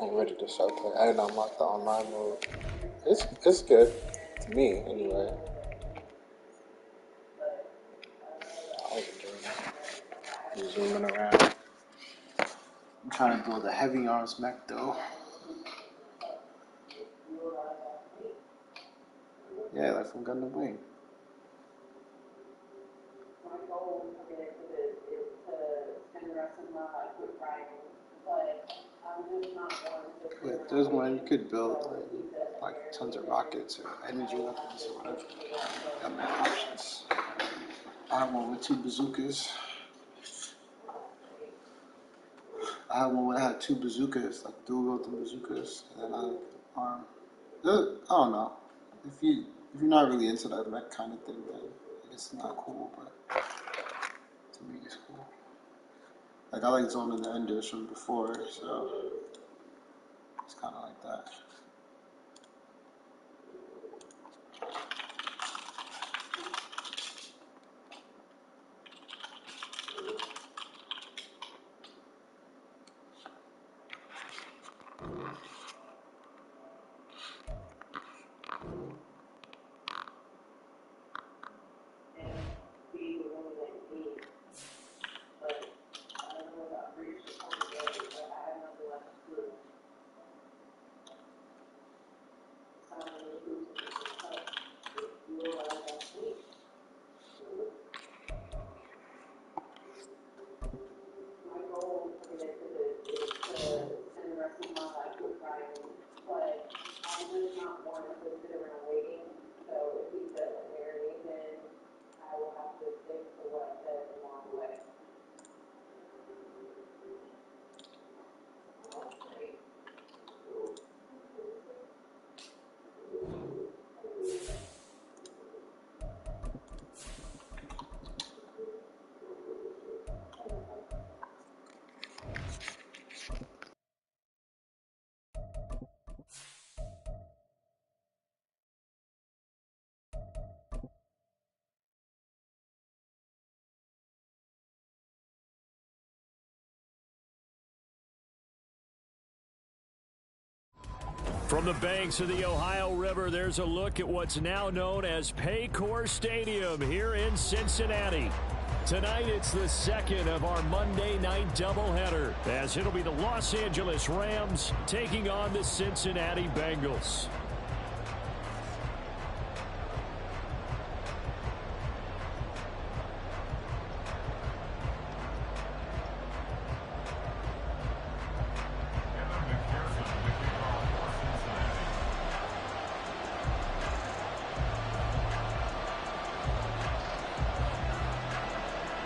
I'm ready to start playing. I didn't unlock the online mode. It's good to me anyway. I was enjoying it. Just zooming around. I'm trying to build a heavy arms mech though. Yeah, like from Gundam Wing. My goal for this is to spend the rest of my life with writing, but I'm just not going to. There's one you could build like tons of rockets or energy weapons or whatever. Got many options. I have one with 2 bazookas. I had one that had 2 bazookas, like dual wielding bazookas, and then I had an arm. I don't know. If you're not really into that mech kind of thing, then it's not cool. But to me, it's cool. Like I like Zone and the Enders from before, so it's kind of like that. From the banks of the Ohio River, there's a look at what's now known as Paycor Stadium here in Cincinnati. Tonight, it's the second of our Monday night doubleheader, as it'll be the Los Angeles Rams taking on the Cincinnati Bengals.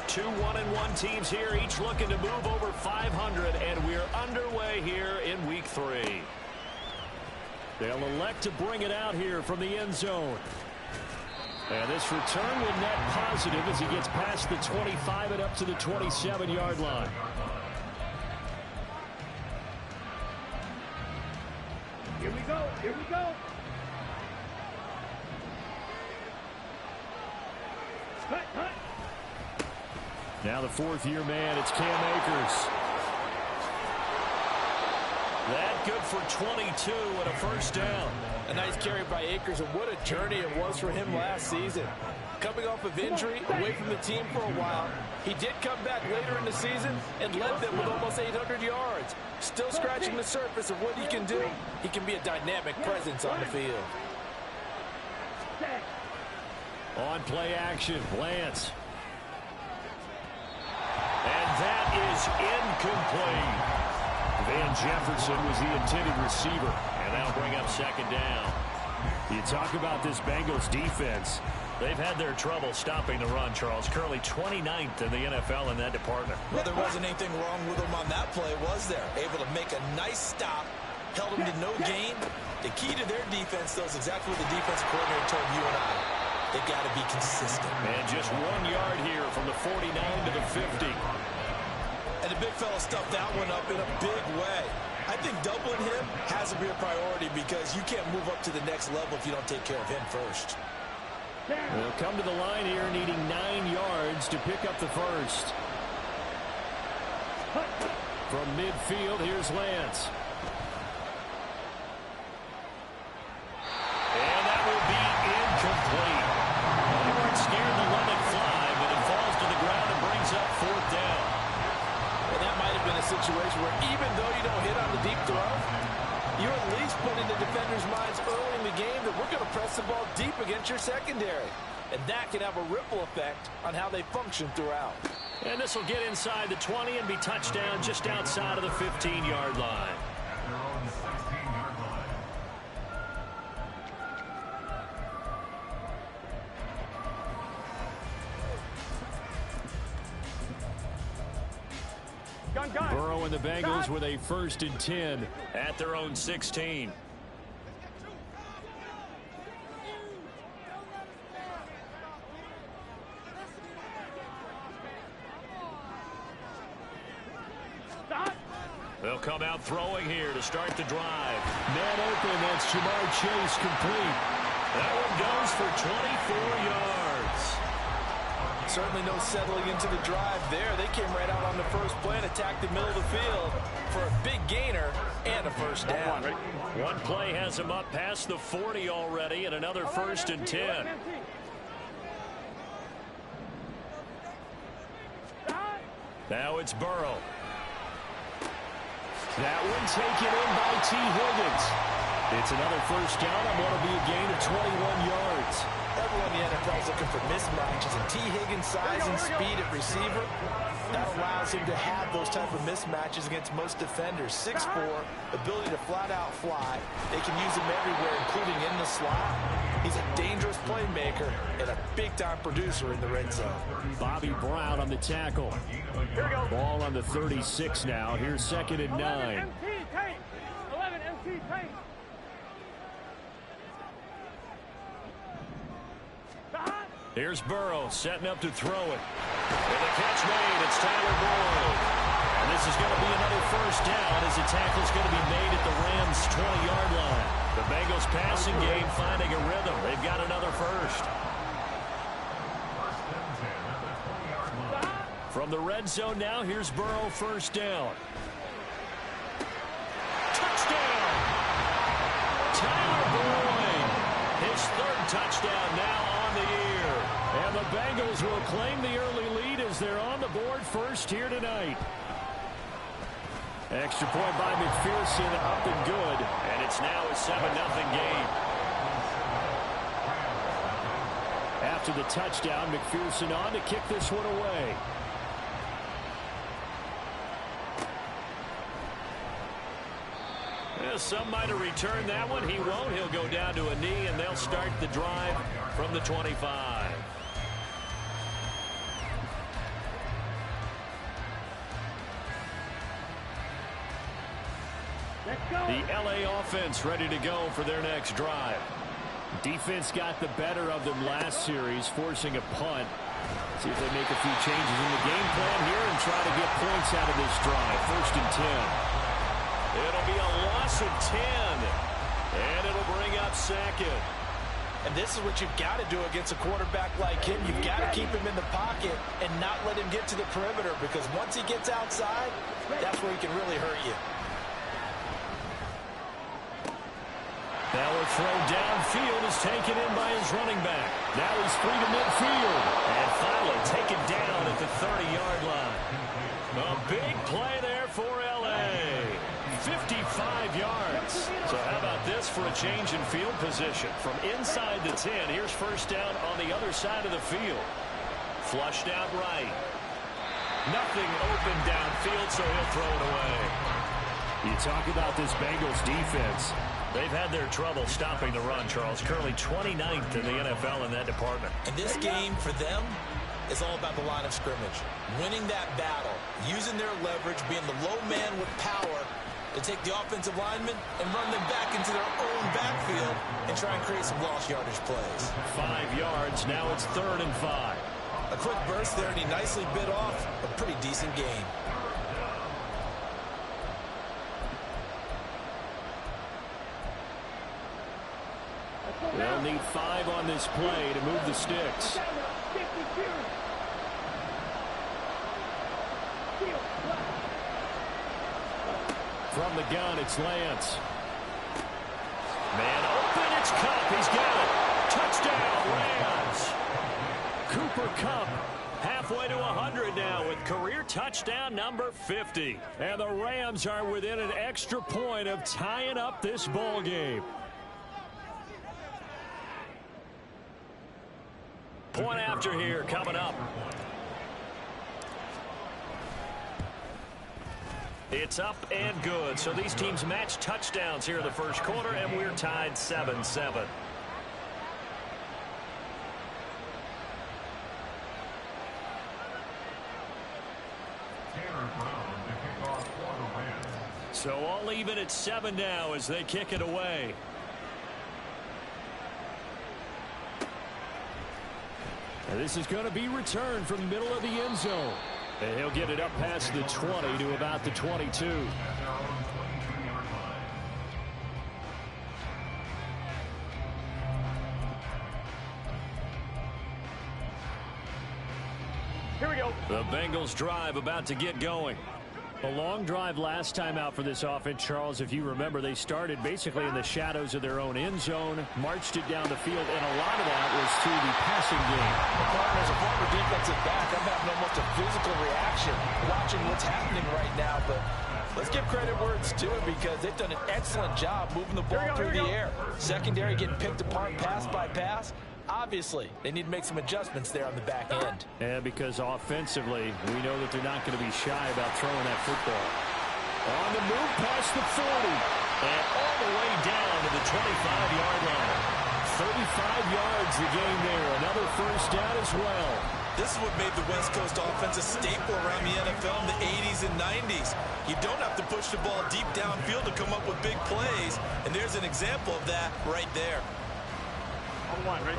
Two 1-1 teams here, each looking to move over 500, and we're underway here in Week 3. They'll elect to bring it out here from the end zone. And this return will net positive as he gets past the 25 and up to the 27-yard line. Here we go, here we go. Cut, cut. Now the 4th-year man, it's Cam Akers. That good for 22 and a first down. A nice carry by Akers, and what a journey it was for him last season. Coming off of injury, away from the team for a while, he did come back later in the season and led them with almost 800 yards. Still scratching the surface of what he can do. He can be a dynamic presence on the field. On play action, Lance. And that is incomplete. Van Jefferson was the intended receiver, and that'll bring up second down. You talk about this Bengals defense. They've had their trouble stopping the run, Charles. Currently 29th in the NFL in that department. Well, there wasn't anything wrong with them on that play, was there? Able to make a nice stop, held them to no gain. The key to their defense, though, is exactly what the defensive coordinator told you and I. They got to be consistent. And just 1 yard here from the 49 to the 50. And the big fella stuffed that one up in a big way. I think doubling him has to be a priority because you can't move up to the next level if you don't take care of him first. They'll come to the line here needing 9 yards to pick up the first. From midfield, here's Lance. no hit on the deep throw, you're at least putting the defender's minds early in the game that we're going to press the ball deep against your secondary. And that can have a ripple effect on how they function throughout. And this will get inside the 20 and be touchdown just outside of the 15-yard line. Burrow and the Bengals with a 1st and 10 at their own 16. They'll come out throwing here to start the drive. Man open, that's Jamar Chase complete. That one goes for 24 yards. Certainly no settling into the drive there. They came right out on the first play and attacked the middle of the field for a big gainer and a 1st down. One play has him up past the 40 already and another 1st and 10. Now it's Burrow. That one taken in by T. Higgins. It's another 1st down and what will be a gain of 21 yards. Everyone in the NFL is looking for mismatches, and T. Higgins' size and speed at receiver, that allows him to have those type of mismatches against most defenders. 6'4", ability to flat-out fly. They can use him everywhere, including in the slot. He's a dangerous playmaker and a big-time producer in the red zone. Bobby Brown on the tackle. Ball on the 36 now. Here's 2nd and 9. Here's Burrow setting up to throw it. And the catch made. It's Tyler Boyd. And this is going to be another 1st down as the tackle's going to be made at the Rams' 20-yard line. The Bengals passing game finding a rhythm. They've got another 1st. From the red zone now, here's Burrow 1st down. Touchdown! Tyler Boyd. His 3rd touchdown now on the year. And the Bengals will claim the early lead as they're on the board 1st here tonight. Extra point by McPherson, up and good. And it's now a 7-0 game. After the touchdown, McPherson on to kick this one away. Some might have returned that one. He won't. He'll go down to a knee, and they'll start the drive from the 25. The LA offense ready to go for their next drive. Defense got the better of them last series, forcing a punt. See if they make a few changes in the game plan here and try to get points out of this drive. 1st and 10. It'll be a loss of 10, and it'll bring up 2nd. And this is what you've got to do against a quarterback like him. You've got to keep him in the pocket and not let him get to the perimeter, because once he gets outside, that's where he can really hurt you. Now a throw downfield is taken in by his running back. Now he's free to midfield. And finally taken down at the 30-yard line. A big play there for L.A. 55 yards. So how about this for a change in field position? From inside the 10, here's 1st down on the other side of the field. Flushed out right. Nothing open downfield, so he'll throw it away. You talk about this Bengals defense. They've had their trouble stopping the run, Charles. Currently 29th in the NFL in that department. And this game for them is all about the line of scrimmage. Winning that battle, using their leverage, being the low man with power to take the offensive linemen and run them back into their own backfield and try and create some lost yardage plays. 5 yards. Now it's 3rd and 5. A quick burst there, and he nicely bit off a pretty decent gain. They'll need 5 on this play to move the sticks. From the gun, it's Lance. Man open, it's Kupp. He's got it. Touchdown, Rams. Cooper Kupp Halfway to 100 now with career touchdown number 50. And the Rams are within an extra point of tying up this ball game. Point after here coming up. It's up and good. So these teams match touchdowns here in the first quarter, and we're tied 7-7. So all even at 7 now as they kick it away. And this is going to be returned from the middle of the end zone. And he'll get it up past the 20 to about the 22. Here we go. The Bengals drive about to get going. A long drive last time out for this offense, Charles. If you remember, they started basically in the shadows of their own end zone, marched it down the field, and a lot of that was to the passing game. As a former defensive back, I'm having almost a physical reaction watching what's happening right now. But let's give credit where it's due because they've done an excellent job moving the ball through the air. Secondary getting picked apart pass by pass. Obviously, they need to make some adjustments there on the back end. And because offensively, we know that they're not going to be shy about throwing that football. On the move past the 40. And all the way down to the 25-yard line. 35 yards the game there. Another first down as well. This is what made the West Coast offense a staple around the NFL in the 80s and 90s. You don't have to push the ball deep downfield to come up with big plays. And there's an example of that right there.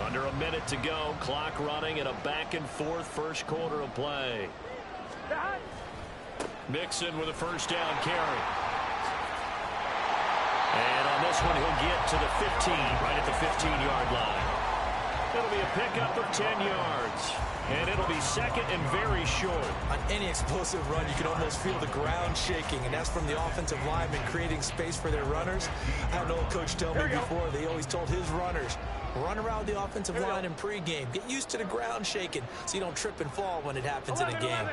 Under a minute to go. Clock running in a back-and-forth first quarter of play. Mixon with a first down carry. And on this one, he'll get to the 15, right at the 15-yard line. It'll be a pickup of 10 yards. And it'll be second and very short. On any explosive run, you can almost feel the ground shaking, and that's from the offensive linemen creating space for their runners. I had an old coach tell me before, they always told his runners, run around the offensive line in pregame. Get used to the ground shaking so you don't trip and fall when it happens in a game.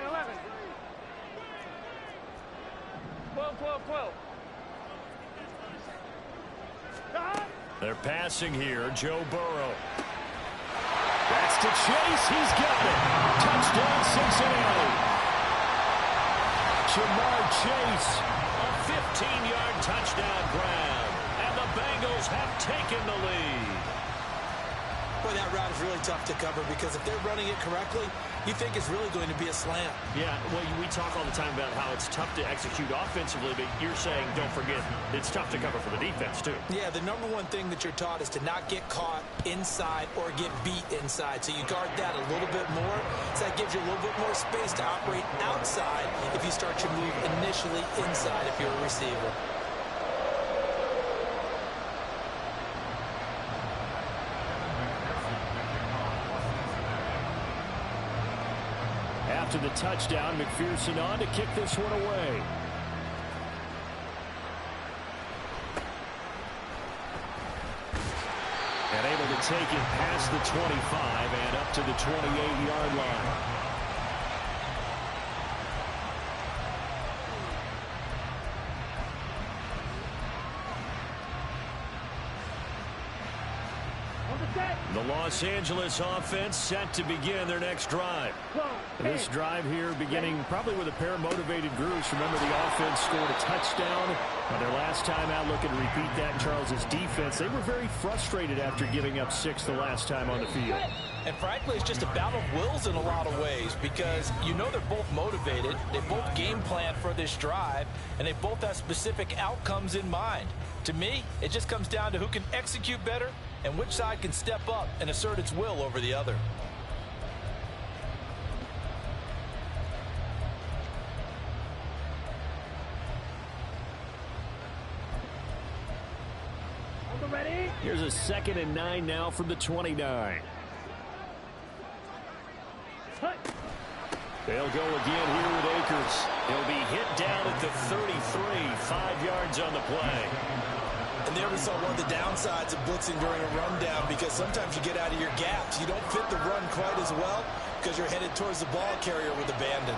12. They're passing here. Joe Burrow. That's to Chase. He's got it. Touchdown, Cincinnati. Jamar Chase. A 15-yard touchdown grab. And the Bengals have taken the lead. Boy, that route is really tough to cover because if they're running it correctly, you think it's really going to be a slant. Yeah, well, we talk all the time about how it's tough to execute offensively, but you're saying, don't forget, it's tough to cover for the defense, too. Yeah, the number one thing that you're taught is to not get caught inside or get beat inside. So you guard that a little bit more. So that gives you a little bit more space to operate outside if you start your move initially inside if you're a receiver. After the touchdown, McPherson on to kick this one away. And able to take it past the 25 and up to the 28-yard line. The Los Angeles offense set to begin their next drive. This drive here beginning probably with a pair of motivated groups. Remember, the offense scored a touchdown on their last time out, looking to repeat that in Charles's defense. They were very frustrated after giving up 6 the last time on the field. And frankly, it's just a battle of wills in a lot of ways because you know they're both motivated. They both game plan for this drive, and they both have specific outcomes in mind. To me, it just comes down to who can execute better and which side can step up and assert its will over the other. Here's a 2nd and 9 now from the 29. They'll go again here with Akers. He'll be hit down at the 33, 5 yards on the play. And there we saw one of the downsides of blitzing during a rundown because sometimes you get out of your gaps. You don't fit the run quite as well. because you're headed towards the ball carrier with abandon.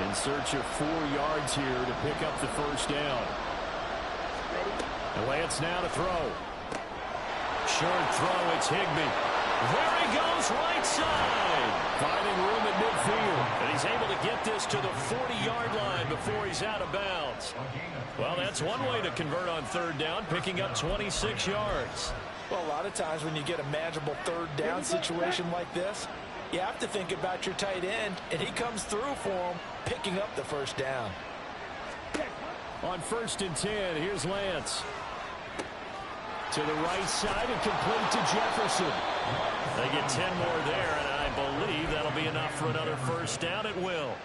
In search of 4 yards here to pick up the first down. And Lance now to throw. Short throw, it's Higbee. There he goes, right side. Finding room at midfield. And he's able to get this to the 40-yard line before he's out of bounds. Well, that's one way to convert on third down, picking up 26 yards. Well, a lot of times when you get a manageable third down situation like this, you have to think about your tight end, and he comes through for him, picking up the first down. On 1st and 10, here's Lance. To the right side and complete to Jefferson. They get 10 more there, and I believe that'll be enough for another first down. It will.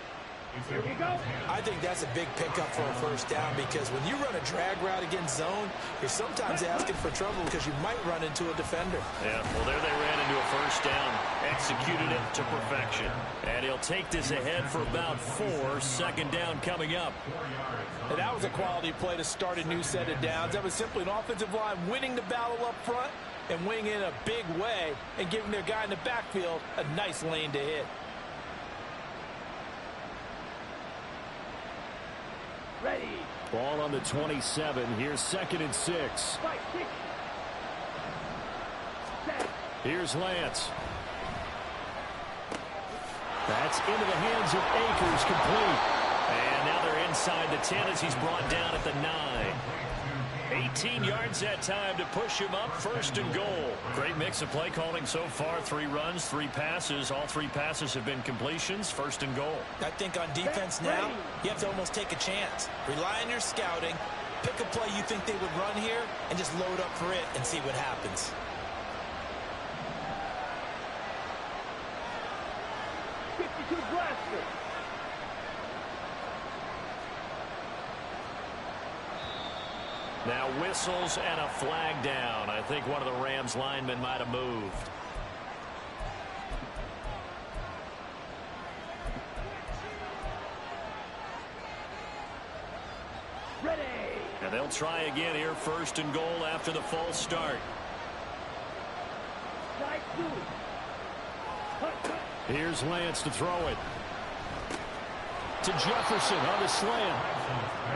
Here we go. I think that's a big pickup for a first down because when you run a drag route against zone, you're sometimes asking for trouble because you might run into a defender. Yeah, well, there they ran into a first down. Executed it to perfection. And he'll take this ahead for about 4. 2nd down coming up. And that was a quality play to start a new set of downs. That was simply an offensive line winning the battle up front and winning in a big way and giving their guy in the backfield a nice lane to hit. Ready. Ball on the 27. Here's 2nd and 6. Fight, kick. Set. Here's Lance. That's into the hands of Akers, complete. And now they're inside the 10 as he's brought down at the 9. 18 yards that time to push him up, 1st and goal. Great mix of play calling so far. 3 runs, 3 passes. All 3 passes have been completions, 1st and goal. I think on defense now, you have to almost take a chance. Rely on your scouting, pick a play you think they would run here, and just load up for it and see what happens. Blaster. Now whistles and a flag down. I think one of the Rams linemen might have moved. Ready. And they'll try again here, 1st and goal after the false start. Side 2. Here's Lance to throw it. To Jefferson on the slant.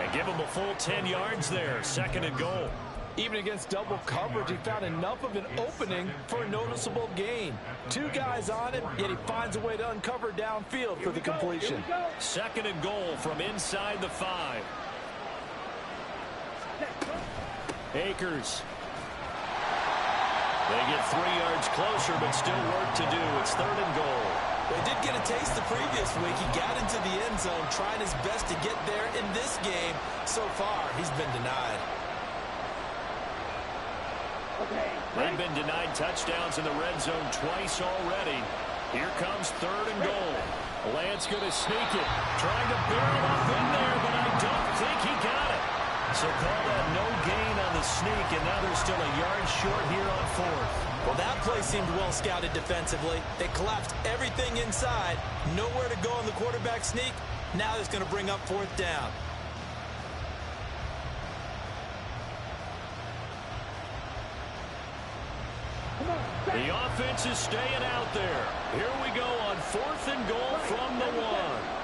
And give him a full 10 yards there. 2nd and goal. Even against double coverage, he found enough of an opening for a noticeable gain. 2 guys on him, yet he finds a way to uncover downfield for the completion. 2nd and goal from inside the 5. Akers. They get 3 yards closer, but still work to do. It's 3rd and goal. Well, he did get a taste the previous week. He got into the end zone, trying his best to get there in this game. So far, he's been denied. Okay. They've been denied touchdowns in the red zone twice already. Here comes 3rd and goal. Lance going to sneak it. Trying to barrel up in there, but I don't think he got it. So call that no gain on the sneak, and now they're still a yard short here on 4th. Well, that play seemed well scouted defensively. They collapsed everything inside. Nowhere to go on the quarterback sneak. Now it's going to bring up 4th down. The offense is staying out there. Here we go on 4th and goal from the 1.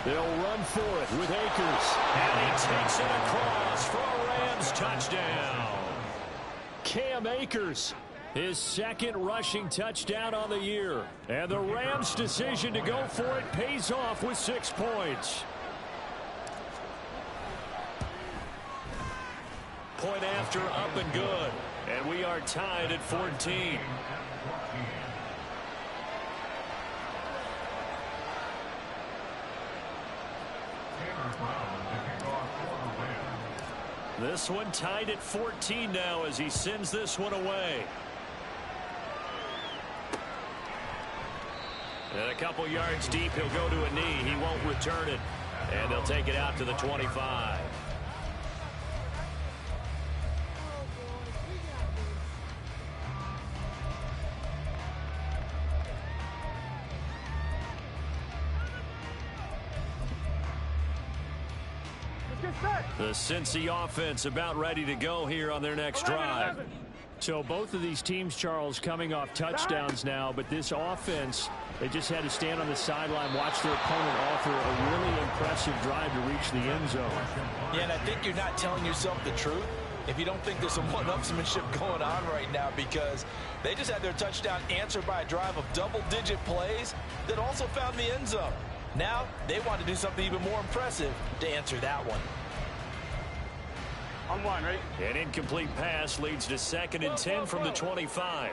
They'll run for it with Akers. And he takes it across for a Rams touchdown. Cam Akers, his 2nd rushing touchdown on the year. And the Rams' decision to go for it pays off with 6 points. Point after, up and good. And we are tied at 14. This one tied at 14 now as he sends this one away. And a couple yards deep, he'll go to a knee. He won't return it. And they'll take it out to the 25. The Cincy offense about ready to go here on their next drive. So both of these teams, Charles, coming off touchdowns now, but this offense, they just had to stand on the sideline, watch their opponent offer a really impressive drive to reach the end zone. Yeah, and I think you're not telling yourself the truth if you don't think there's some one-upsmanship going on right now, because they just had their touchdown answered by a drive of double-digit plays that also found the end zone. Now they want to do something even more impressive to answer that one. On one, right? An incomplete pass leads to 2nd and 10 from the 25.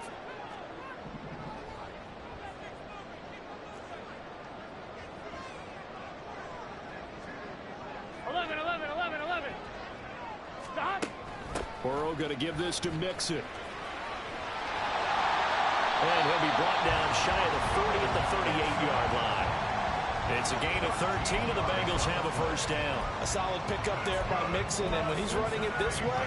11. Stop. Burrow going to give this to Mixon. And he'll be brought down shy of the 40 at the 38-yard line. It's a gain of 13, and the Bengals have a first down. A solid pickup there by Mixon, and when he's running it this way,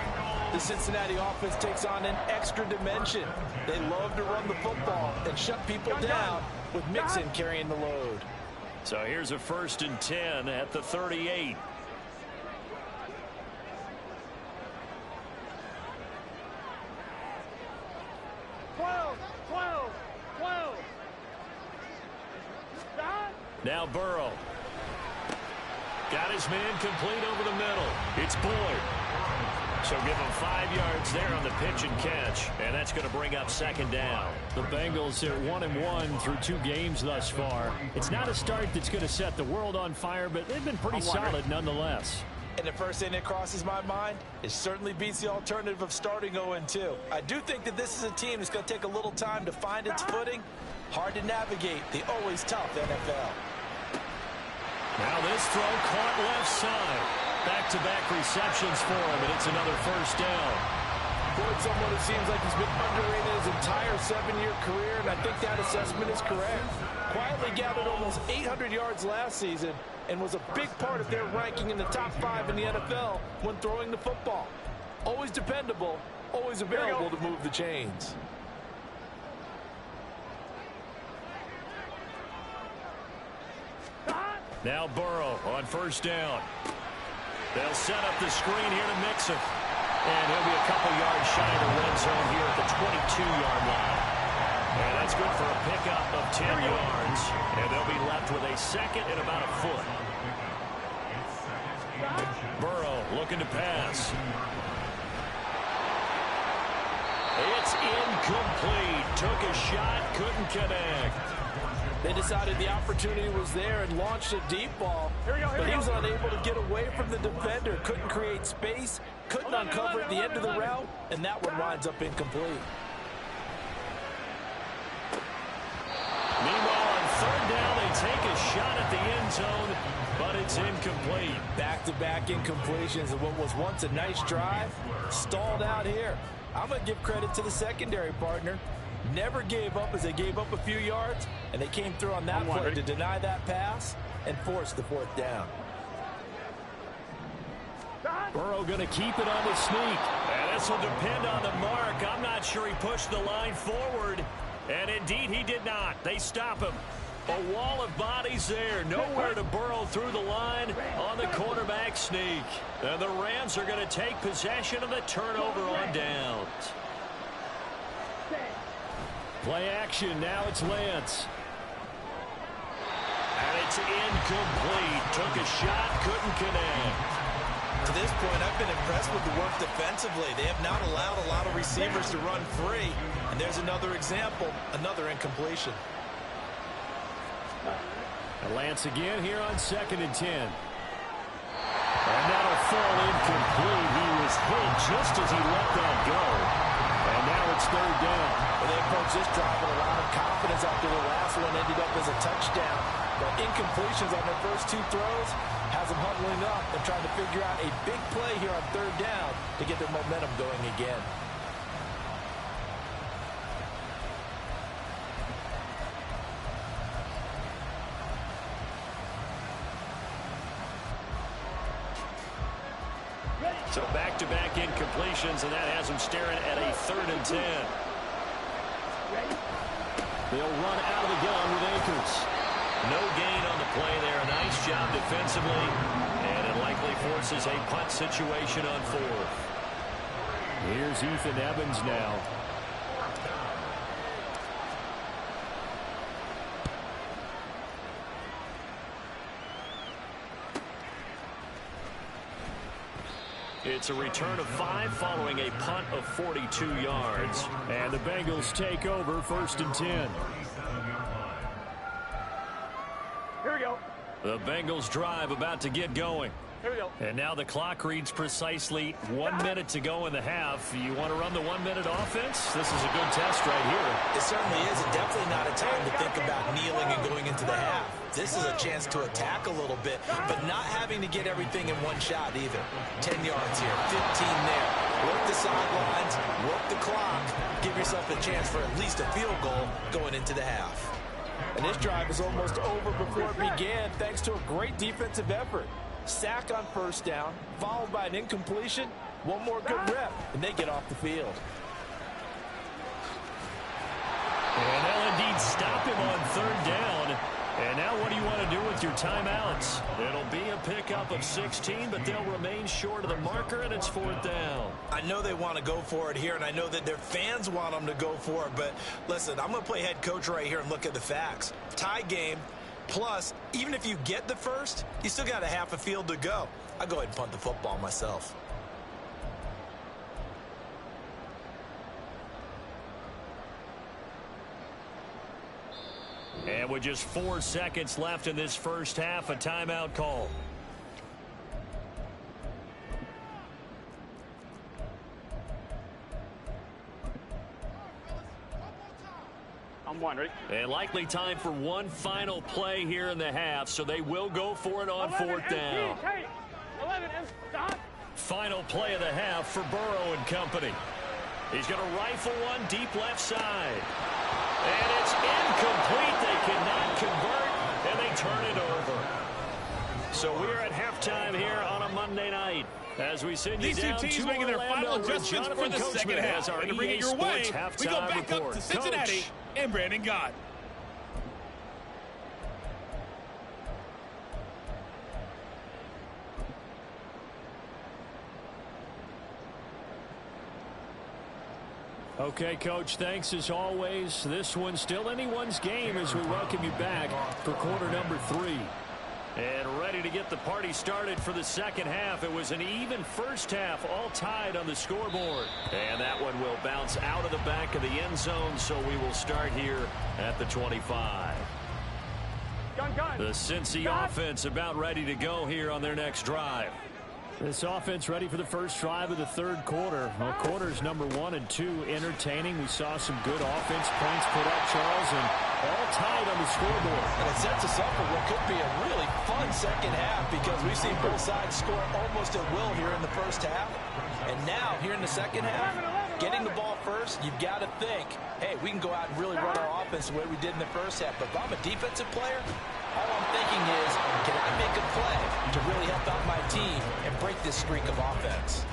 the Cincinnati offense takes on an extra dimension. They love to run the football and shut people down with Mixon carrying the load. So here's a 1st and 10 at the 38. Now Burrow. Got his man complete over the middle. It's Boyd. So give him 5 yards there on the pitch and catch. And that's going to bring up 2nd down. The Bengals are 1-1 through 2 games thus far. It's not a start that's going to set the world on fire, but they've been pretty solid nonetheless. And the first thing that crosses my mind is certainly beats the alternative of starting 0-2. I do think that this is a team that's going to take a little time to find its footing. Hard to navigate the always tough NFL. Now this throw caught left side. Back-to-back receptions for him, and it's another first down. Boyd, someone who seems like he's been underrated his entire 7-year career, and I think that assessment is correct. Quietly gathered almost 800 yards last season and was a big part of their ranking in the top 5 in the NFL when throwing the football. Always dependable, always available to move the chains. Now Burrow on first down. They'll set up the screen here to Mixon. And he'll be a couple yards shy of the red zone here at the 22-yard line. And that's good for a pickup of 10 yards. And they'll be left with a 2nd and about a foot. Burrow looking to pass. It's incomplete. Took a shot, couldn't connect. They decided the opportunity was there and launched a deep ball, but he was unable to get away from the defender, couldn't create space, couldn't uncover at the end of the route, and that one winds up incomplete. Meanwhile, on 3rd down, they take a shot at the end zone, but it's incomplete. Back-to-back incompletions of what was once a nice drive, stalled out here. I'm going to give credit to the secondary partner. Never gave up as they gave up a few yards, and they came through on that play to deny that pass and force the 4th down. Burrow going to keep it on the sneak. And this will depend on the mark. I'm not sure he pushed the line forward. And indeed he did not. They stop him. A wall of bodies there. Nowhere to Burrow through the line on the quarterback sneak. And the Rams are going to take possession of the turnover on downs. Play action. Now it's Lance. And it's incomplete. Took a shot, couldn't connect. To this point, I've been impressed with the work defensively. They have not allowed a lot of receivers to run free. And there's another example, another incompletion. And Lance again here on 2nd and 10. And that'll fall incomplete. He was hit just as he let that go. And now it's 3rd down. Well, they approached this drive with a lot of confidence after the last one ended up as a touchdown. But incompletions on their first 2 throws has them huddling up and trying to figure out a big play here on 3rd down to get their momentum going again. So back-to-back incompletions, and that has them staring at a 3rd and 10. They'll run out of the gun with Akers. No gain on the play there. A nice job defensively, and And likely forces a punt situation on 4th. Here's Ethan Evans now. It's a return of 5 following a punt of 42 yards. And the Bengals take over 1st and 10. Here we go. The Bengals drive about to get going. Here we go. And now the clock reads precisely 1 minute to go in the half. You want to run the 1 minute offense? This is a good test right here. It certainly is, and definitely not a time to think about kneeling and going into the half. This is a chance to attack a little bit, but not having to get everything in one shot either. 10 yards here, 15 there. Work the sidelines, work the clock. Give yourself a chance for at least a field goal going into the half. And this drive is almost over before it began thanks to a great defensive effort. Sack on 1st down, followed by an incompletion. One more good rep, and they get off the field. And they'll indeed stop him on 3rd down. And now what do you want to do with your timeouts? It'll be a pickup of 16, but they'll remain short of the marker, and it's 4th down. I know they want to go for it here, and I know that their fans want them to go for it, but listen, I'm going to play head coach right here and look at the facts. Tie game, plus, even if you get the first, you still got a half a field to go. I'll go ahead and punt the football myself. And with just 4 seconds left in this first half, a timeout call. I'm wondering. And likely time for one final play here in the half, so they will go for it on 4th down. 11 and stop. Final play of the half for Burrow and company. He's going to rifle one deep left side. And it's incomplete. They cannot convert, and they turn it over. So we're at halftime here on a Monday night. As we send you These down two teams to making their Orlando, final adjustments for the second half. Our And to bring EA it your way, Sports we go halftime back report. up to Cincinnati Coach. and Brandon Gott. Okay, Coach, thanks as always. This one's still anyone's game as we welcome you back for quarter number 3. And ready to get the party started for the second half. It was an even first half, all tied on the scoreboard. And that one will bounce out of the back of the end zone, so we will start here at the 25. The Cincy offense about ready to go here on their next drive. This offense ready for the first drive of the 3rd quarter. Well, quarters number 1 and 2 entertaining. We saw some good offense points put up, Charles, and all tied on the scoreboard. And it sets us up for what could be a really fun second half because we've seen both sides score almost at will here in the first half. And now, here in the second half, getting the ball first, you've got to think, hey, we can go out and really run our offense the way we did in the first half. But if I'm a defensive player, all I'm thinking is, can I make a play to really help out my team and break this streak of offense?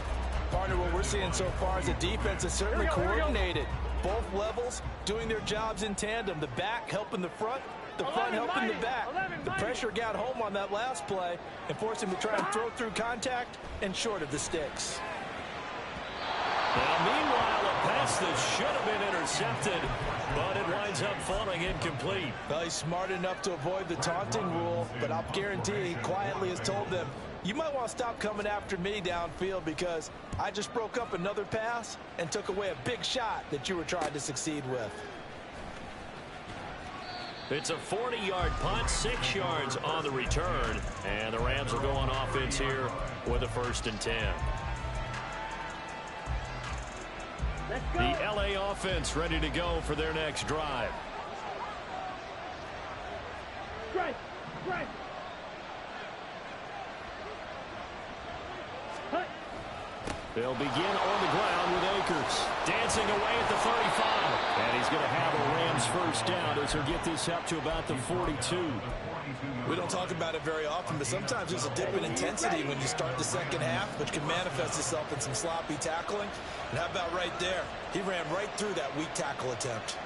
Partner, what we're seeing so far as a defense is certainly coordinated. Both levels doing their jobs in tandem. The back helping the front helping the back. The pressure got home on that last play and forced him to try and throw through contact and short of the sticks. Now, meanwhile, a pass that should have been intercepted, but it winds up falling incomplete. Well, he's smart enough to avoid the taunting rule, but I'll guarantee he quietly has told them, you might want to stop coming after me downfield because I just broke up another pass and took away a big shot that you were trying to succeed with. It's a 40-yard punt, 6 yards on the return, and the Rams will go on offense here with a 1st and 10. The LA offense ready to go for their next drive. Right. They'll begin on the ground with Akers. Dancing away at the 35. And he's going to have a Rams first down as he'll get this up to about the 42. We don't talk about it very often, but sometimes there's a dip in intensity when you start the second half, which can manifest itself in some sloppy tackling. And how about right there? He ran right through that weak tackle attempt.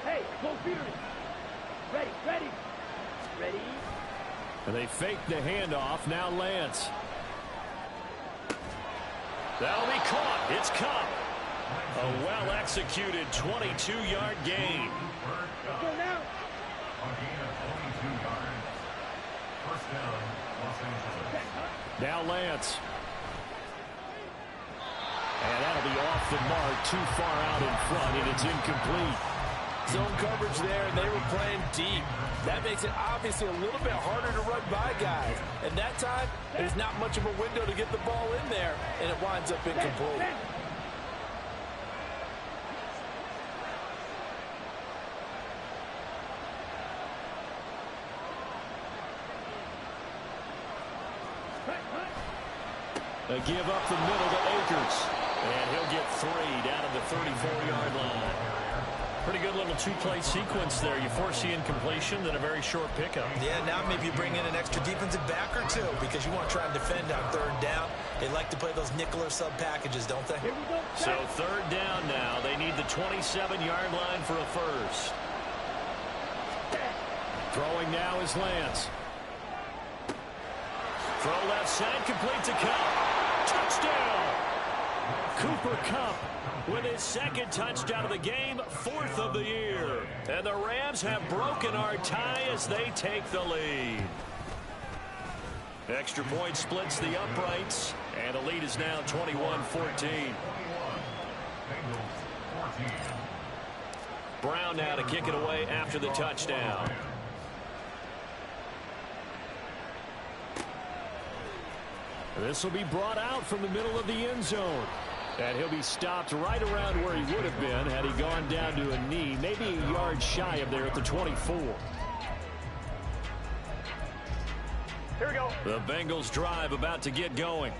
Hey, both feet. Ready. And they fake the handoff. Now Lance. That'll be caught. It's Cup. A well-executed 22-yard gain. Now Lance. And that'll be off the mark, too far out in front, and it's incomplete. Zone coverage there, and they were playing deep. That makes it obviously a little bit harder to run by guys. And that time, there's not much of a window to get the ball in there, and it winds up incomplete. They give up the middle to Akers. And he'll get 3 down at the 34-yard line. Pretty good little two-play sequence there. You force the incompletion, then a very short pickup. Yeah, now maybe you bring in an extra defensive back or two because you want to try and defend on 3rd down. They like to play those nickel or sub packages, don't they? So 3rd down now. They need the 27-yard line for a first. Throwing now is Lance. Throw left side, complete to Cup. Touchdown! Cooper Kupp with his 2nd touchdown of the game, 4th of the year. And the Rams have broken our tie as they take the lead. Extra point splits the uprights, and the lead is now 21-14. Brown now to kick it away after the touchdown. This will be brought out from the middle of the end zone. And he'll be stopped right around where he would have been had he gone down to a knee, maybe a yard shy of there at the 24. Here we go. The Bengals drive about to get going.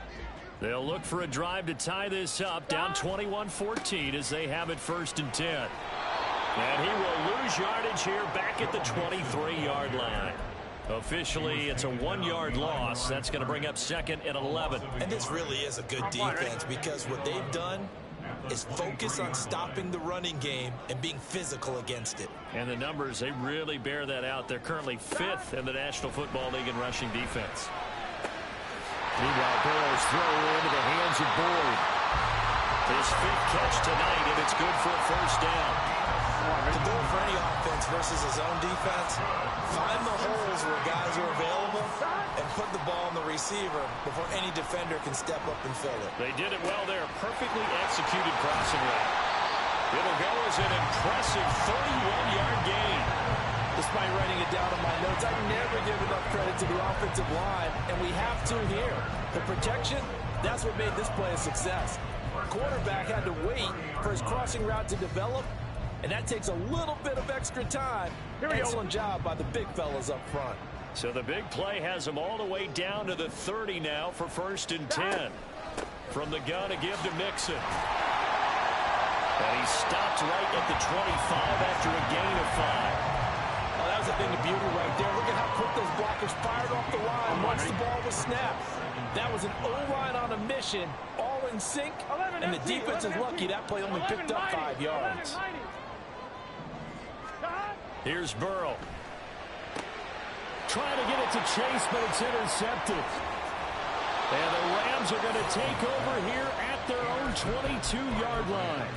They'll look for a drive to tie this up, down 21-14 as they have it 1st and 10. And he will lose yardage here back at the 23-yard line. Officially, it's a 1-yard loss. That's going to bring up 2nd and 11. And this really is a good defense because what they've done is focus on stopping the running game and being physical against it. And the numbers, they really bear that out. They're currently 5th in the National Football League in rushing defense. Meanwhile, Burrow's throw into the hands of Boyd. His 5th catch tonight, and it's good for a 1st down. To do it for any offense versus a zone defense, find the holes where guys are available and put the ball on the receiver before any defender can step up and fill it. They did it well there. Perfectly executed crossing route. It'll go as an impressive 31-yard gain. Despite writing it down on my notes, I never give enough credit to the offensive line, and we have to here. The protection, that's what made this play a success. Quarterback had to wait for his crossing route to develop, and that takes a little bit of extra time. Excellent job by the big fellas up front. So the big play has them all the way down to the 30 now for 1st and 10. From the gun to give to Mixon. And he stopped right at the 25 after a gain of 5. Oh, that was a thing of beauty right there. Look at how quick those blockers fired off the line once the ball was snapped. That was an O-line on a mission, all in sync, and the defense is lucky that play only picked up 5 yards. Here's Burrow. Trying to get it to Chase, but it's intercepted. And the Rams are going to take over here at their own 22-yard line.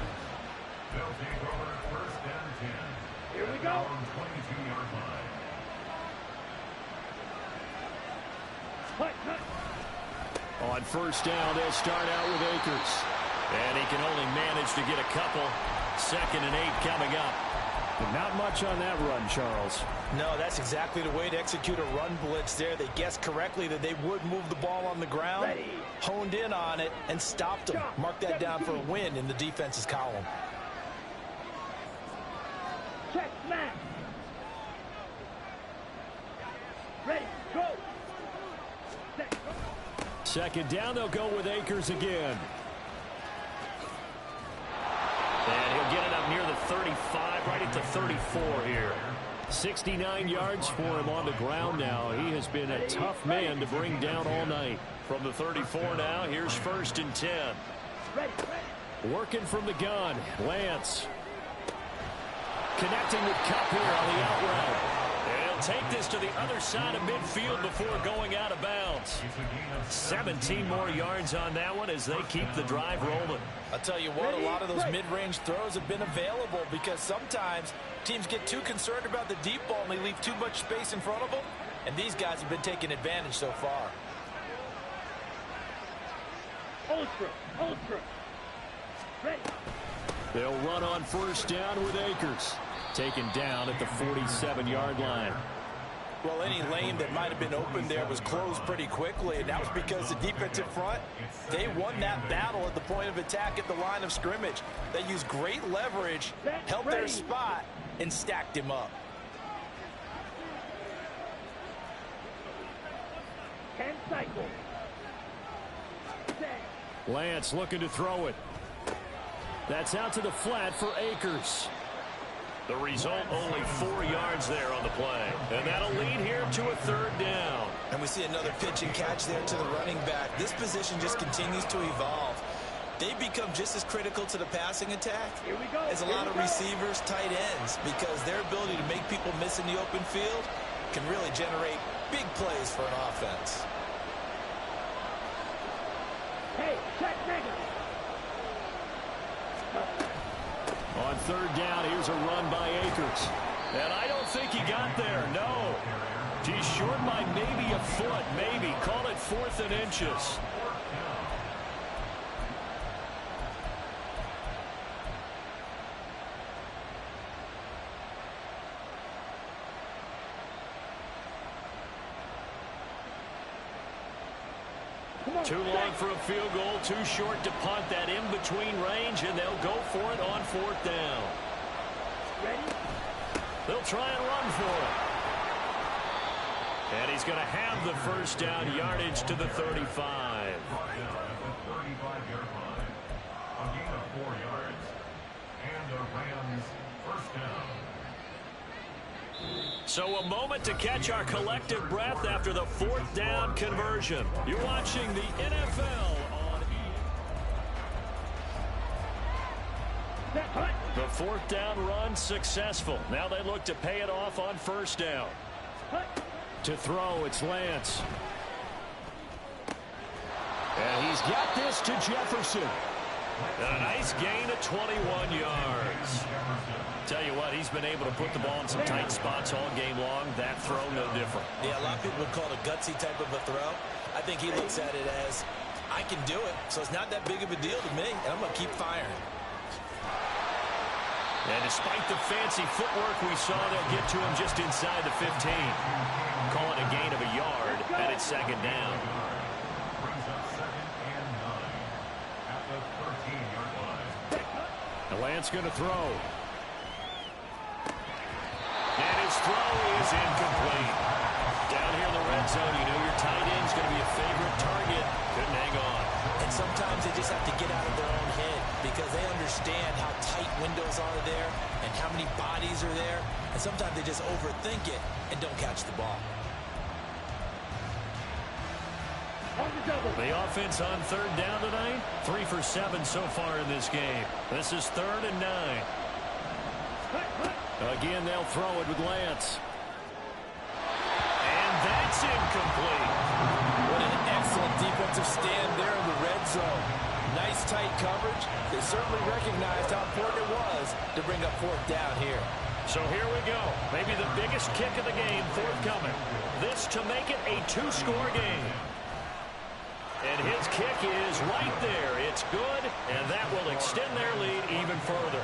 Here we go. On 1st down, they'll start out with Akers. And he can only manage to get a couple. 2nd and 8 coming up. But not much on that run, Charles. No, that's exactly the way to execute a run blitz there. They guessed correctly that they would move the ball on the ground, honed in on it, and stopped them. Mark that down for a win in the defense's column. Check, smash. Ready, go. 2nd down, they'll go with Akers again. And he'll get it up near the 35, right at the 34 here. 69 yards for him on the ground now. He has been a tough man to bring down all night. From the 34 now, here's 1st and 10. Working from the gun, Lance. Connecting with Kupp here on the out route. And they'll take this to the other side of midfield before going out of bounds. 17 more yards on that one as they keep the drive rolling. I'll tell you what, a lot of those mid-range throws have been available because sometimes teams get too concerned about the deep ball and they leave too much space in front of them, and these guys have been taking advantage so far. Ultra. Ready. They'll run on first down with Akers. Taken down at the 47-yard line. Well, any lane that might have been open there was closed pretty quickly, and that was because the defensive front, they won that battle at the point of attack at the line of scrimmage. They used great leverage, held their spot, and stacked him up. 10 cycles. Lance looking to throw it. That's out to the flat for Akers. The result, only 4 yards there on the play. And that'll lead here to a third down. And we see another pitch and catch there to the running back. This position just continues to evolve. They become just as critical to the passing attack as a lot of receivers, tight ends, because their ability to make people miss in the open field can really generate big plays for an offense. Hey, check negative. On third down, here's a run by Akers. And I don't think he got there, no. He's short by maybe a foot, maybe. Call it 4th and inches. Too long for a field goal, too short to punt. That in-between range, and they'll go for it on 4th down. Ready? They'll try and run for it. And he's going to have the first down, yardage to the 35. A gain of 4 yards. And the Rams first down. So a moment to catch our collective breath after the 4th down conversion. You're watching the NFL on ESPN. The 4th down run successful. Now they look to pay it off on first down. To throw, it's Lance. And he's got this to Jefferson. And a nice gain of 21 yards. Tell you what, he's been able to put the ball in some tight spots all game long. That throw, no different. Yeah, a lot of people would call it a gutsy type of a throw. I think he looks at it as, I can do it, so it's not that big of a deal to me, and I'm going to keep firing. And despite the fancy footwork we saw, they'll get to him just inside the 15. Call it a gain of a yard, and it's second down. The Lance going to throw. And his throw is incomplete. Down here in the red zone, you know your tight end's going to be a favorite target. Couldn't hang on. And sometimes they just have to get out of their own head because they understand how tight windows are there and how many bodies are there. And sometimes they just overthink it and don't catch the ball. The offense on third down tonight, 3 for 7 so far in this game. This is 3rd and 9. Again, they'll throw it with Lance. And that's incomplete. What an excellent defensive stand there in the red zone. Nice tight coverage. They certainly recognized how important it was to bring up 4th down here. So here we go. Maybe the biggest kick of the game forthcoming. This to make it a 2-score game. And his kick is right there. It's good, and that will extend their lead even further.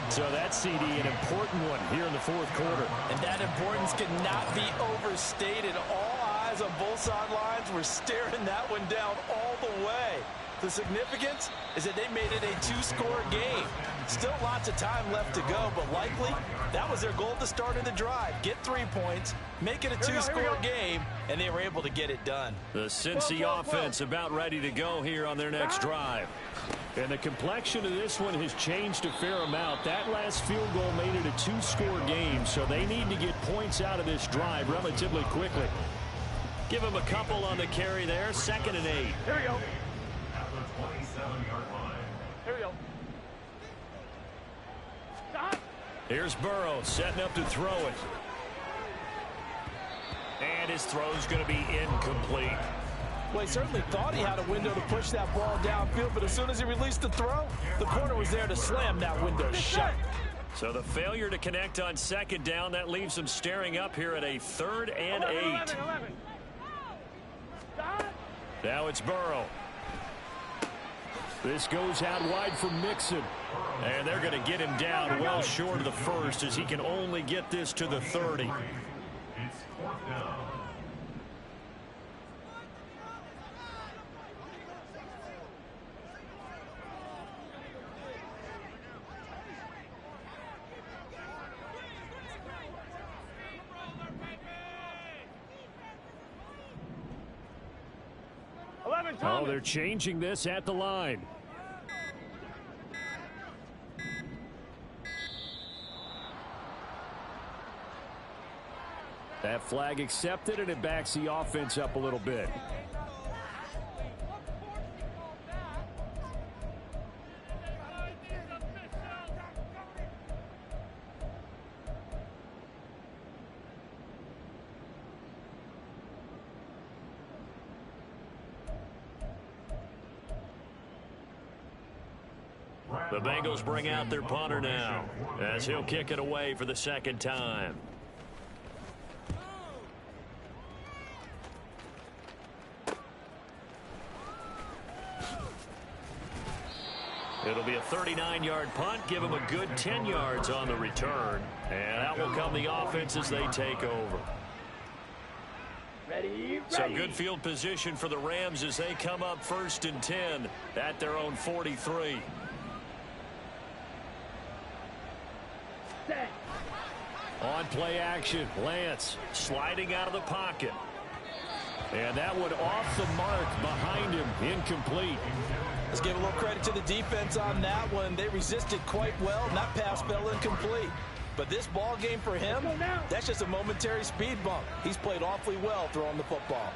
So that's, CD, an important one here in the 4th quarter. And that importance cannot be overstated. All eyes on both sidelines were staring that one down all the way. The significance is that they made it a 2-score game. Still lots of time left to go, but likely that was their goal at the start of the drive. Get 3 points, make it a 2-score game, and they were able to get it done. The Cincy offense about ready to go here on their next drive. And the complexion of this one has changed a fair amount. That last field goal made it a 2-score game, so they need to get points out of this drive relatively quickly. Give them a couple on the carry there, 2nd and 8. Here we go. Here we go. Here's Burrow setting up to throw it. And his throw's going to be incomplete. Well, he certainly thought he had a window to push that ball downfield, but as soon as he released the throw, the corner was there to slam that window shut. So the failure to connect on second down, that leaves him staring up here at a 3rd and 8. Now it's Burrow. This goes out wide for Mixon. And they're going to get him down well short of the first as he can only get this to the 30. It's 4th down. Oh, they're changing this at the line. That flag accepted, and it backs the offense up a little bit. The Bengals bring out their punter now as he'll kick it away for the 2nd time. It'll be a 39-yard punt, give him a good 10 yards on the return. And out will come the offense as they take over. Ready. So good field position for the Rams as they come up 1st and 10 at their own 43. Set. On play action, Lance sliding out of the pocket. And that one off the mark behind him, incomplete. Let's give a little credit to the defense on that one. They resisted quite well, and that pass fell incomplete. But this ball game for him, that's just a momentary speed bump. He's played awfully well throwing the football.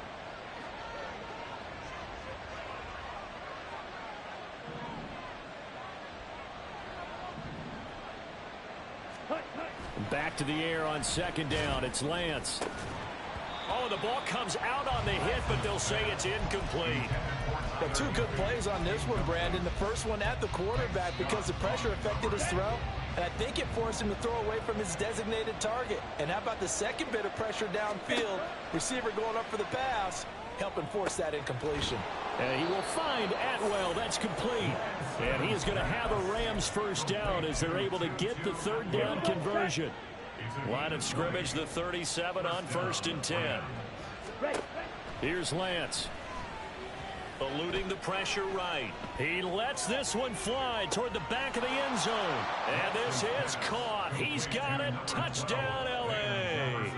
Back to the air on 2nd down. It's Lance. Oh, the ball comes out on the hit, but they'll say it's incomplete. But 2 good plays on this one, Brandon. The first one at the quarterback because the pressure affected his throw. And I think it forced him to throw away from his designated target. And how about the second bit of pressure downfield? Receiver going up for the pass, helping force that incompletion. And he will find Atwell. That's complete. And he is going to have a Rams 1st down as they're able to get the 3rd down conversion. Line of scrimmage, the 37 on 1st and 10. Here's Lance. Eluding the pressure right. He lets this one fly toward the back of the end zone. And this is caught. He's got it. Touchdown, L.A.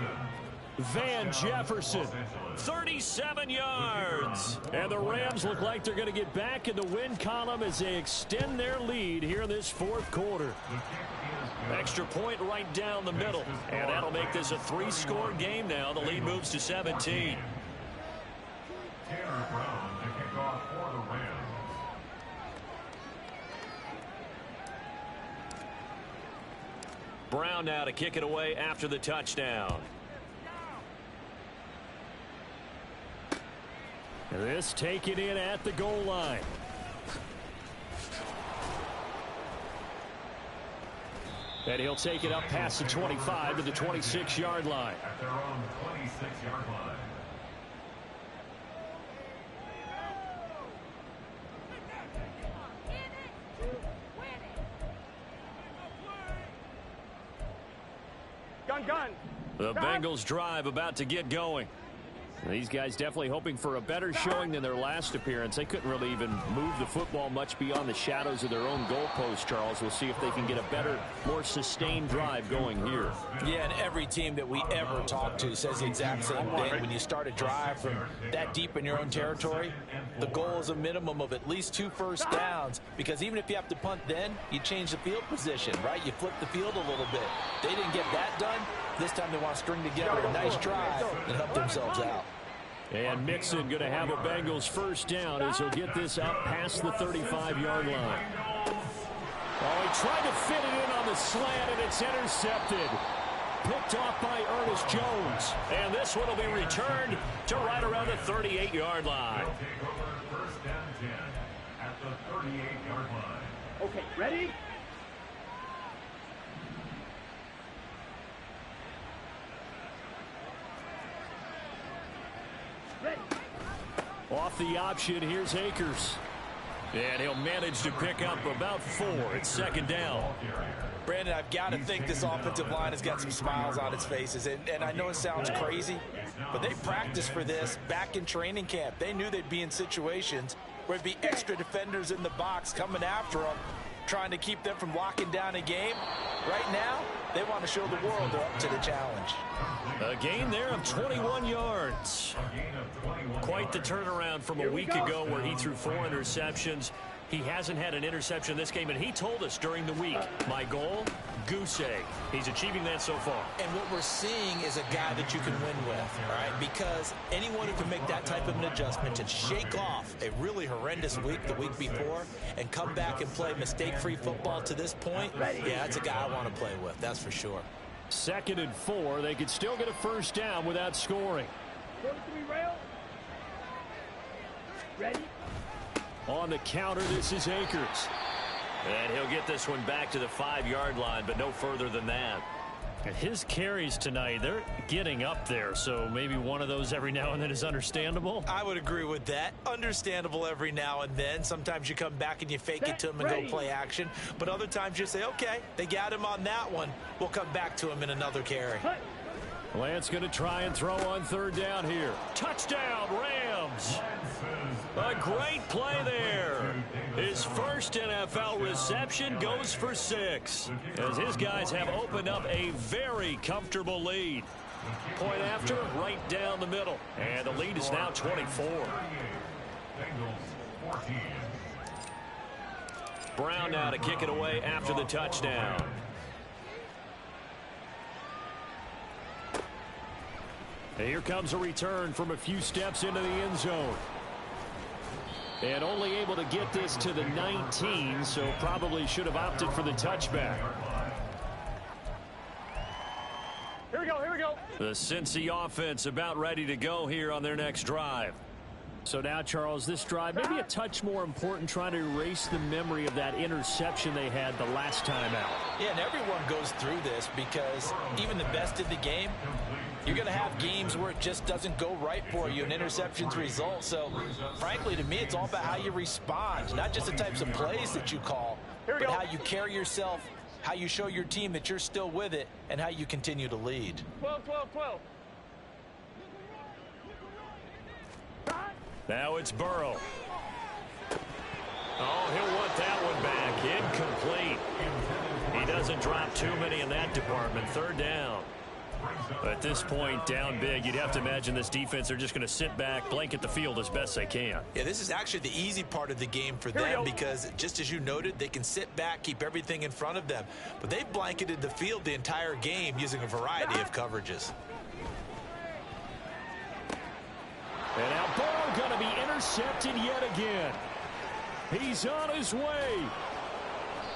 Van Jefferson, 37 yards. And the Rams look like they're going to get back in the win column as they extend their lead here in this 4th quarter. Extra point right down the middle. And that'll make this a 3-score game now. The lead moves to 17. Brown now to kick it away after the touchdown. This taken in at the goal line. And he'll take it up past the 25 to the 26-yard line. At their own 26-yard line. Gun. The Bengals drive about to get going. These guys definitely hoping for a better showing than their last appearance. They couldn't really even move the football much beyond the shadows of their own goalpost, Charles. We'll see if they can get a better, more sustained drive going here. Yeah, and every team that we ever talk to says the exact same thing. When you start a drive from that deep in your own territory, the goal is a minimum of at least 2 first downs, because even if you have to punt then, you change the field position, right? You flip the field a little bit. They didn't get that done. This time they want to string together a nice drive and help themselves out. And Mixon going to have a Bengals 1st down as he'll get this up past the 35-yard line. Oh, he tried to fit it in on the slant, and it's intercepted. Picked off by Ernest Jones. And this one will be returned to right around the 38-yard line. They'll take over 1st and 10 at the 38-yard line. Okay, ready? Ready. Off the option, here's Akers. And he'll manage to pick up about 4. It's 2nd down. Brandon, I've got to think this offensive line has got some smiles on its faces. And I know it sounds crazy, but they practiced for this back in training camp. They knew they'd be in situations where it'd be extra defenders in the box coming after them, trying to keep them from locking down a game. Right now, they want to show the world they're up to the challenge. A gain there of 21 yards. Quite the turnaround from a week ago where he threw 4 interceptions. He hasn't had an interception this game, and he told us during the week, my goal, goose egg. He's achieving that so far. And what we're seeing is a guy that you can win with, all right? Because anyone who can make that type of an adjustment and shake off a really horrendous week the week before and come back and play mistake-free football to this point, yeah, that's a guy I want to play with, that's for sure. 2nd and 4. They could still get a 1st down without scoring. 43 rail. Ready? On the counter, this is Akers. And he'll get this one back to the 5-yard line, but no further than that. And his carries tonight, they're getting up there, so maybe one of those every now and then is understandable. I would agree with that. Understandable every now and then. Sometimes you come back and you fake it to him and go play action. But other times you say, okay, they got him on that one. We'll come back to him in another carry. Lance going to try and throw on 3rd down here. Touchdown, Rams. A great play there. His first NFL reception goes for 6, as his guys have opened up a very comfortable lead. Point after, right down the middle. And the lead is now 24. Brown now to kick it away after the touchdown. Here comes a return from a few steps into the end zone. And only able to get this to the 19, so probably should have opted for the touchback. Here we go, here we go. The Cincy offense about ready to go here on their next drive. So now, Charles, this drive maybe a touch more important, trying to erase the memory of that interception they had the last time out. Yeah, and everyone goes through this because even the best in the game, you're going to have games where it just doesn't go right for you and interceptions result. So, frankly, to me, it's all about how you respond, not just the types of plays that you call, but how you carry yourself, how you show your team that you're still with it, and how you continue to lead. 12, 12, 12. Now it's Burrow. Oh, he'll want that one back. Incomplete. He doesn't drop too many in that department. 3rd down. At this point, down big, you'd have to imagine this defense, they're just going to sit back, blanket the field as best they can. Yeah, this is actually the easy part of the game for them because, just as you noted, they can sit back, keep everything in front of them. But they've blanketed the field the entire game using a variety of coverages. And now Burrow going to be intercepted yet again. He's on his way.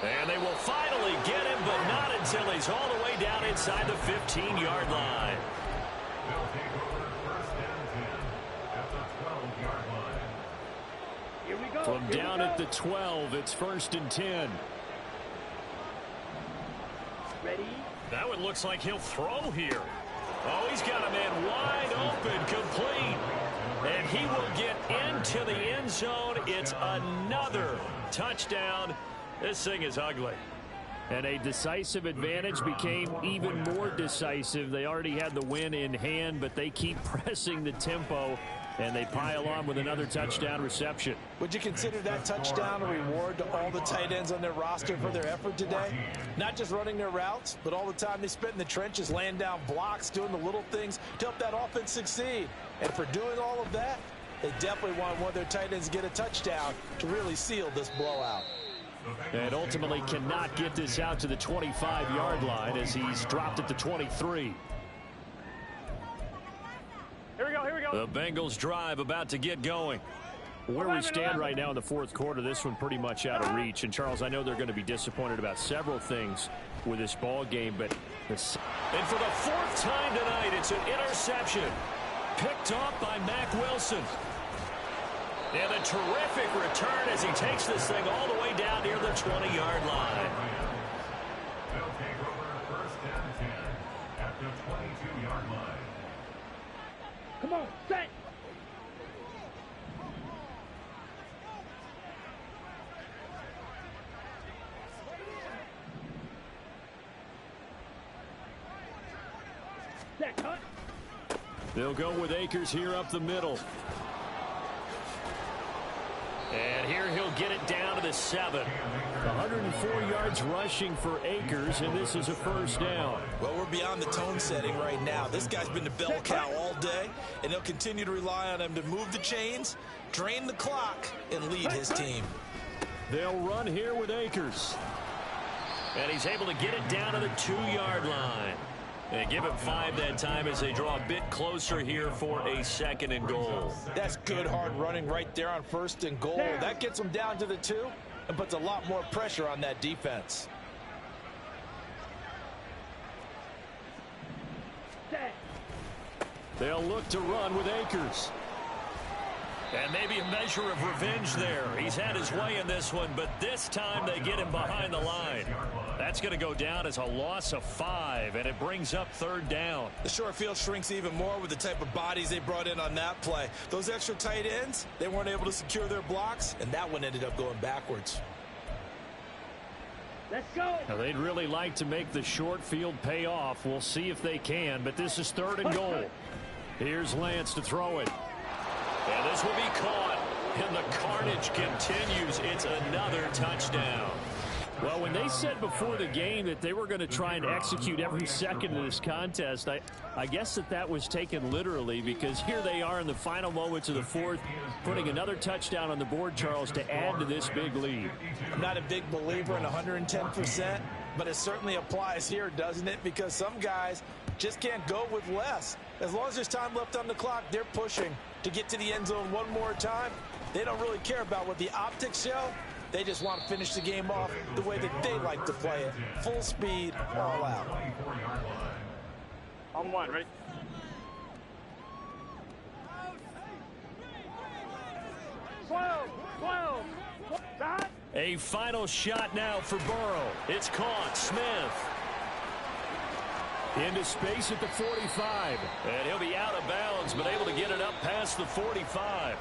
And they will finally get him, but not until he's all the way down inside the 15-yard line. They'll take over 1st and 10 at the 12-yard line. Here we go. From down at the 12, it's 1st and 10. Ready? That one looks like he'll throw here. Oh, he's got a man wide open, complete. And he will get into the end zone. It's another touchdown. This thing is ugly. And a decisive advantage became even more decisive. They already had the win in hand, but they keep pressing the tempo, and they pile on with another touchdown reception. Would you consider that touchdown a reward to all the tight ends on their roster for their effort today? Not just running their routes, but all the time they spent in the trenches, laying down blocks, doing the little things to help that offense succeed. And for doing all of that, they definitely want one of their tight ends to get a touchdown to really seal this blowout. And ultimately cannot get this out to the 25-yard line as he's dropped at the 23. Here we go, here we go. The Bengals drive about to get going. Where we stand right now in the fourth quarter, this one pretty much out of reach. And, Charles, I know they're going to be disappointed about several things with this ball game, but and for the fourth time tonight, it's an interception. Picked off by Mack Wilson. And a terrific return as he takes this thing all the way down near the 20-yard line. They'll take over first and 10 at the 22-yard line. Come on, set. Set, cut. they'll go with Akers here up the middle. And here he'll get it down to the 7. 104 yards rushing for Akers, and this is a first down. Well, we're beyond the tone setting right now. This guy's been the bell cow all day, and they'll continue to rely on him to move the chains, drain the clock, and lead his team. They'll run here with Akers. And he's able to get it down to the 2-yard line. And give him 5 that time as they draw a bit closer here for a 2nd and goal. That's good hard running right there on 1st and goal. That gets them down to the 2 and puts a lot more pressure on that defense. They'll look to run with Akers. And maybe a measure of revenge there. He's had his way in this one, but this time they get him behind the line. That's going to go down as a loss of 5, and it brings up 3rd down. The short field shrinks even more with the type of bodies they brought in on that play. Those extra tight ends, they weren't able to secure their blocks, and that one ended up going backwards. Let's go. Now, they'd really like to make the short field pay off. We'll see if they can, but this is 3rd and goal. Here's Lance to throw it. And this will be caught, and the carnage continues. It's another touchdown. Well, when they said before the game that they were going to try and execute every second of this contest, I guess that was taken literally, because here they are in the final moments of the fourth, putting another touchdown on the board, Charles, to add to this big lead. I'm not a big believer in 110%, but it certainly applies here, doesn't it? Because some guys just can't go with less. As long as there's time left on the clock, they're pushing to get to the end zone one more time. They don't really care about what the optics show. They just want to finish the game off the way that they like to play it. Full speed, all out. On 1, ready? Stop. A final shot now for Burrow. It's caught. Smith. Into space at the 45. And he'll be out of bounds, but able to get it up past the 45.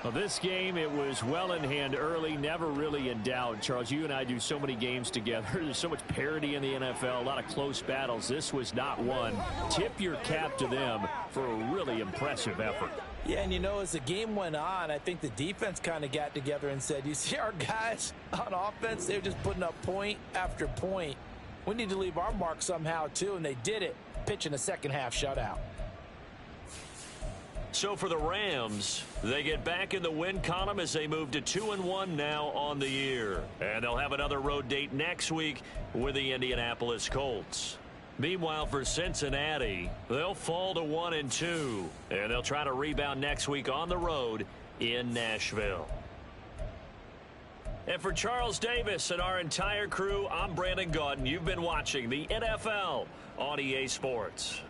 Well, this game, it was well in hand early, never really in doubt. Charles, you and I do so many games together. There's so much parity in the NFL, a lot of close battles. This was not one. Tip your cap to them for a really impressive effort. Yeah, and you know, as the game went on, I think the defense kind of got together and said, you see our guys on offense, they're just putting up point after point. We need to leave our mark somehow, too, and they did it, pitching a second-half shutout. So for the Rams, they get back in the win column as they move to 2-1 now on the year. And they'll have another road date next week with the Indianapolis Colts. Meanwhile, for Cincinnati, they'll fall to 1-2. And they'll try to rebound next week on the road in Nashville. And for Charles Davis and our entire crew, I'm Brandon Gaudin. You've been watching the NFL on EA Sports.